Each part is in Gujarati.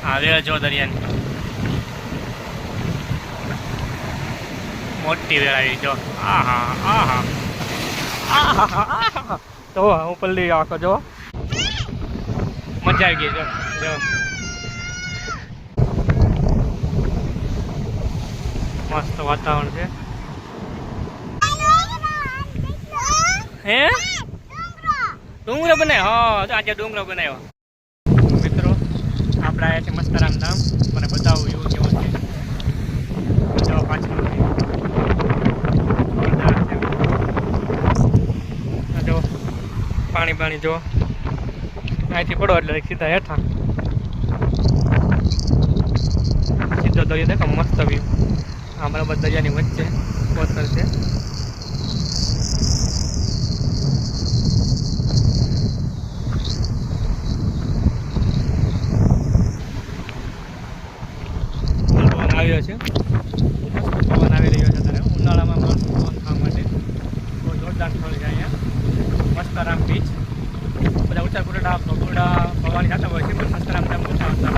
હા વેળ જો દરિયાની મોટી વેળ આવી જો. આહા આહા આહા આહા તો હું પલ્લી આખો જો મજા આવી ગઈ જો જો મસ્ત વાતાવરણ છે. હે ડુંગરો બનાવ્યો? હા આજે ડુંગરો બનાવ્યો. મિત્રો આપણે આવ્યા છે મસ્તરામ ધામ. મને બતાવું એવું કેવું છે. જો પાછળ જો પાણી પાણી જો અહીંથી પડો એટલે સીધા હેઠા સીધો દરિયો દેખો મસ્ત વ્યૂ. આ બરાબર દરિયાની વચ્ચે કોતર છે. આવ્યો છે પવન આવી રહ્યો છે ત્યારે ઉનાળામાં મસ્ત પવન ખાવા માટે બહુ જોરદાર સ્થળ છે અહીંયા મસ્તરામ બીચ. બધા ઉત્તર કુરડા ભવાની થતા હોય છે પણ મસ્તરામ ધામ ઓછા હતા.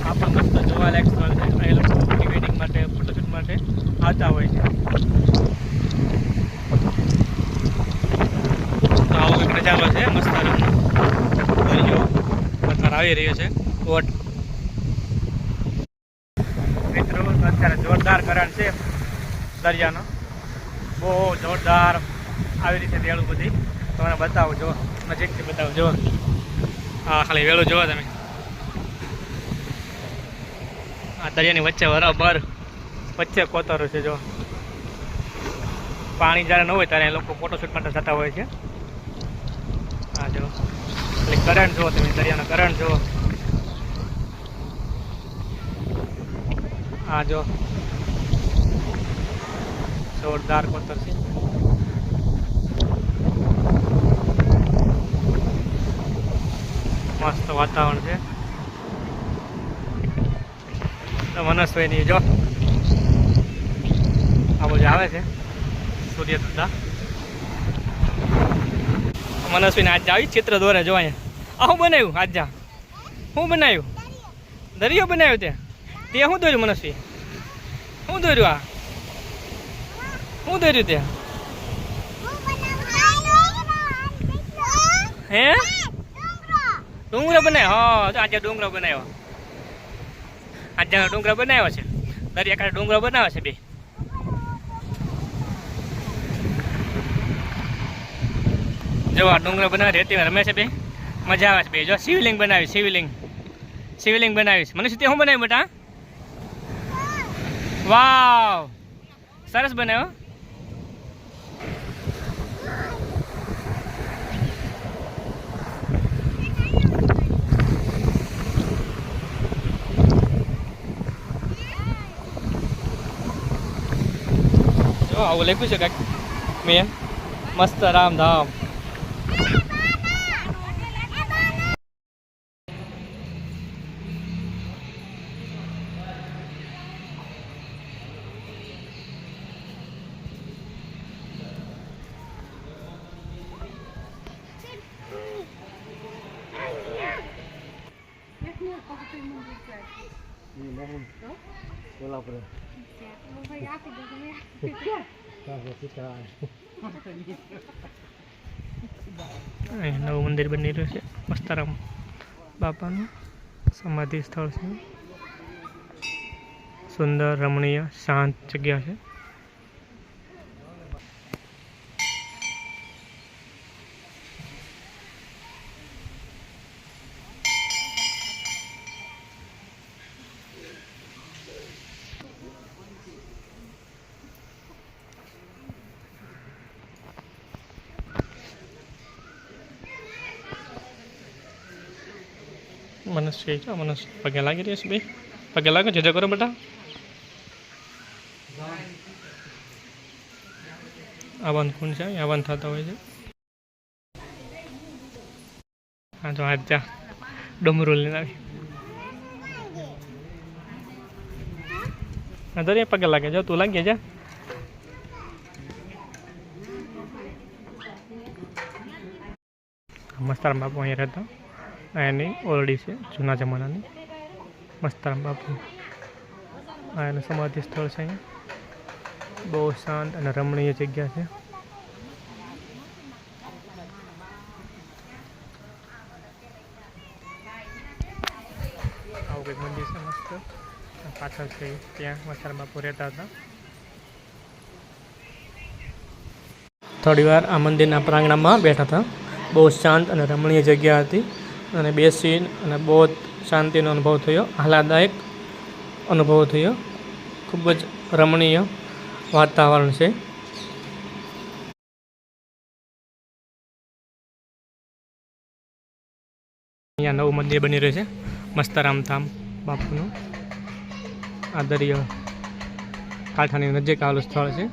આ પણ મસ્ત જોવાલાયક સ્થળ છે. એ લોકો પ્રી વેડિંગ માટે ફોટોશૂટ માટે આવતા હોય છે. તો આવો કંઈક નજારો છે મસ્તરામ દરિયો અત્યારે આવી રહ્યો છે. બોટ મિત્રો અત્યારે જોરદાર કરંટ છે દરિયાનો. બહુ જોરદાર આવી રીતે વેળું બધી તમને બતાવું જો નજીકથી બતાવું જો. હા ખાલી વેળું જુઓ તમે. આ દરિયાની વચ્ચે બરાબર વચ્ચે કોતરો છે જો. પાણી જ્યારે ન હોય ત્યારે લોકો ફોટોશૂટ માટે જતા હોય છે. હા જો એટલે કરંટ જુઓ તમે દરિયાનો કરંટ જુઓ. હા જો જોરદાર કોતર છે. મસ્ત વાતાવરણ છે. તો મનસભાઈની જો આ બધું આવે છે સૂર્ય દાદા. મનસભાઈને આજ આવી ચિત્ર દોરે જો અહીંયા. આ શું બનાવ્યું આજ? શું બનાવ્યું? દરિયો બનાવ્યો તે શું દોર્યું મનસ્વી? શું દોર્યું? આ શું દોર્યું ત્યાં? હે ડુંગરો બનાવ્યો? હા આજે ડુંગરો બનાવ્યો. આજે ડુંગરો બનાવ્યો છે. દરિયા કાંઠે ડુંગરો બનાવે છે બે. જો આ ડુંગરો બનાવે રેતી રમે છે બે. મજા આવે છે બે. જો શિવલિંગ બનાવી શિવલિંગ બનાવી છે. મને શું શું બનાવ્યું બેટા? વાવ સરસ બનાવ્યો. જો આવું લખ્યું છે કાંઈક મેં મસ્તરામ ધામ. નવું મંદિર બની રહ્યું છે મસ્તરામ બાપાનું સમાધિ સ્થળ છે. સુંદર રમણીય શાંત જગ્યા છે. મનસ્વી છે મનસ્વી પગે લાગી રહ્યા છે બે. પગે લાગો જજો કરો બેટા. આવન કુંડ છે આવન થતા હોય છે. હા તો આજ જા ડમરું લઈને આવી. હા દરિયા પગે લાગે જો તું લાગી જા. મસ્તરામ બાપુ અહીંયા રહેતા. એની ઓરડી છે જૂના જમાનાની. મસ્તરામ બાપુ આ એનું સમાધિ સ્થળ છે. અહીંયા બહુ શાંત અને રમણીય જગ્યા છે. આવું કંઈક મંદિર છે મસ્ત. પાછળ છે ત્યાં મસ્તરામ બાપુ રહેતા હતા. થોડી વાર આ મંદિરના પ્રાંગણમાં બેઠા હતા. બહુ શાંત અને રમણીય જગ્યા હતી અને બેસી અને બહુ શાંતિનો અનુભવ થયો, આહલાદદાયક અનુભવ થયો. ખૂબ જ રમણીય વાતાવરણ છે. અહીંયા નવું મંદિર બની રહ્યું છે મસ્તરામ ધામ બાપુનું. આ દરિયો કાંઠાની નજીક આવેલું સ્થળ છે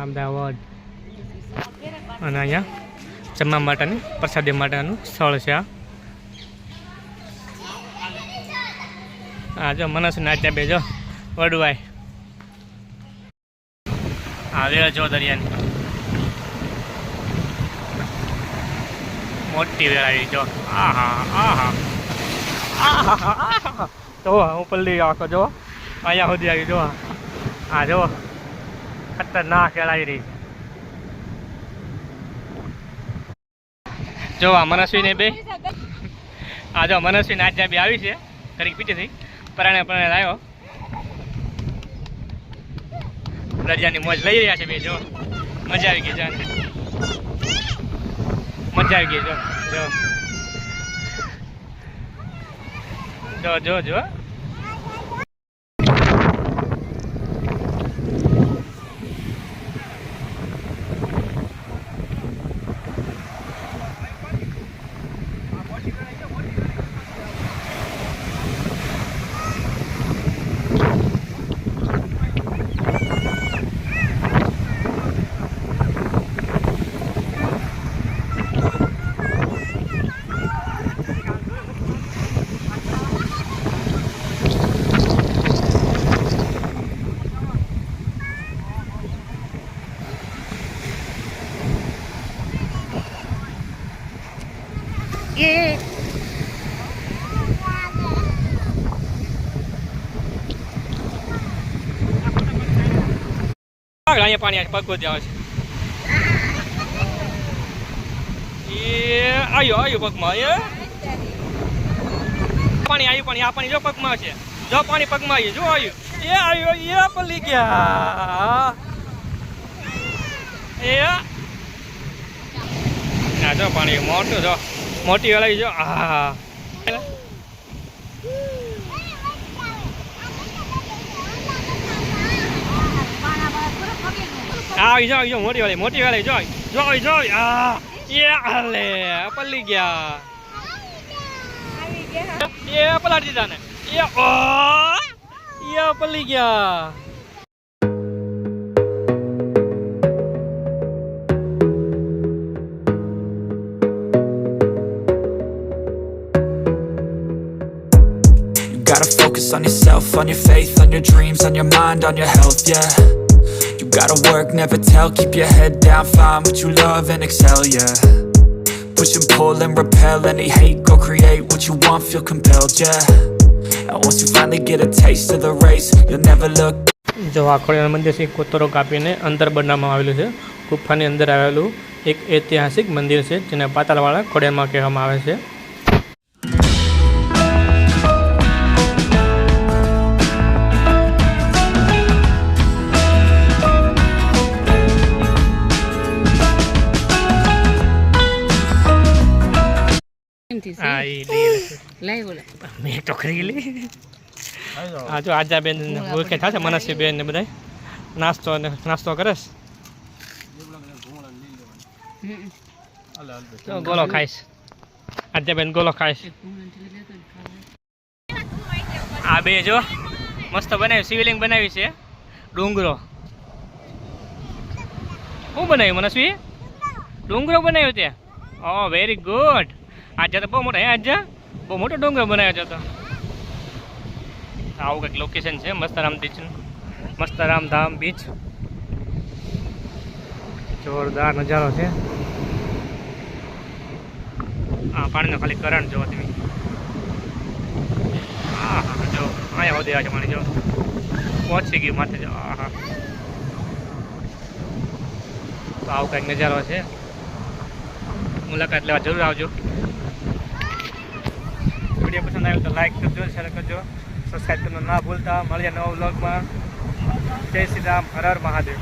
અમદાવાદ. અને અહીંયા જમવા માટેની પ્રસાદી માટેનું સ્થળ છે. આ જો મનસ નાચ્યા બે જો વડવાય. હા વેળ જો દરિયાની મોટી વેળ આવી જો. આહા જો હું પલ્લી આખો જો અહીંયા સુધી આવી જો. હા જો ખતરનાક વેળ આવી રહી. જો આ મનસ્વીને બે આ જો મનસ્વી નાચ્યા બે આવી છે ઘડીક પીછેથી પરાણે આવ્યો. દરિયાની મોજ લઈ રહ્યા છે બે જો. મજા આવી ગઈ જાન, મજા આવી ગઈ જો જો જો જો. અહીંયા પાણી પગ આવે છે. એ આવ્યો પગમાં એ પાણી આવ્યું. પાણી આ પાણી જો પગમાં છે. જો પાણી પગમાં આવ્યું જો આવ્યું. એ આવ્યો એ પલ્લી ગયા. એ ના જો પાણી મોટું જો મોટી વેળાઈ જો. હા આવી જાઓ મોટી વાળી જોઈ આ એ હાલે પલ્લી ગયા. એ પલાટી દીધા ને એ પલ્લી ગયા. Gotta focus on yourself, on your faith, on your dreams, on your mind, on your health, yeah. You gotta work, never tell, keep your head down, find what you love and excel, yeah. Push and pull and repel any hate, go create what you want, feel compelled, yeah. And once you finally get a taste of the race, you'll never look. જો આ ખોડિયાર મંદિર છે કોતરો કાપીને અંદર બનાવવામાં આવેલું છે. ગુફાની અંદર આવેલું એક ઐતિહાસિક મંદિર છે જેને પાતાળવાળા ખોડિયારમાં કહેવામાં આવે છે. મેં તો ખરી લી. હા જો આજા બેન ઓળખે થશે મનસ્વી બેન ને બધા નાસ્તો કરે છે. ગોલો ખાઈશ આજા બેન ગોલો ખાઈશ. આ બે જો મસ્ત બનાવ્યું શિવલિંગ બનાવી છે. ડુંગરો શું બનાવ્યું મનસ્વી? ડુંગરો બનાવ્યો ત્યાં. ઓ વેરી ગુડ. આજે તો બહુ મોટો આજે બહુ મોટો ડુંગર બનાવ્યો છે. તો આવું કંઈક લોકેશન છે મસ્તરામ બીચ, મસ્તરામ ધામ બીચ. જોરદાર નજારો છે. હા પાણીનો ખાલી કરંટ જોવો તમે. હા જો આવતી આવે છે પાણી જો પહોંચી ગયું માથે જો હા તો આવો કંઈક નજારો છે મુલાકાત લેવા જરૂર આવજો વિડીયો પસંદ આવ્યો તો લાઈક કરજો શેર કરજો સબસ્ક્રાઈબ કરવાનું ના ભૂલતા મળીએ નવા વ્લોગમાં જય શ્રી રામ હર હર મહાદેવ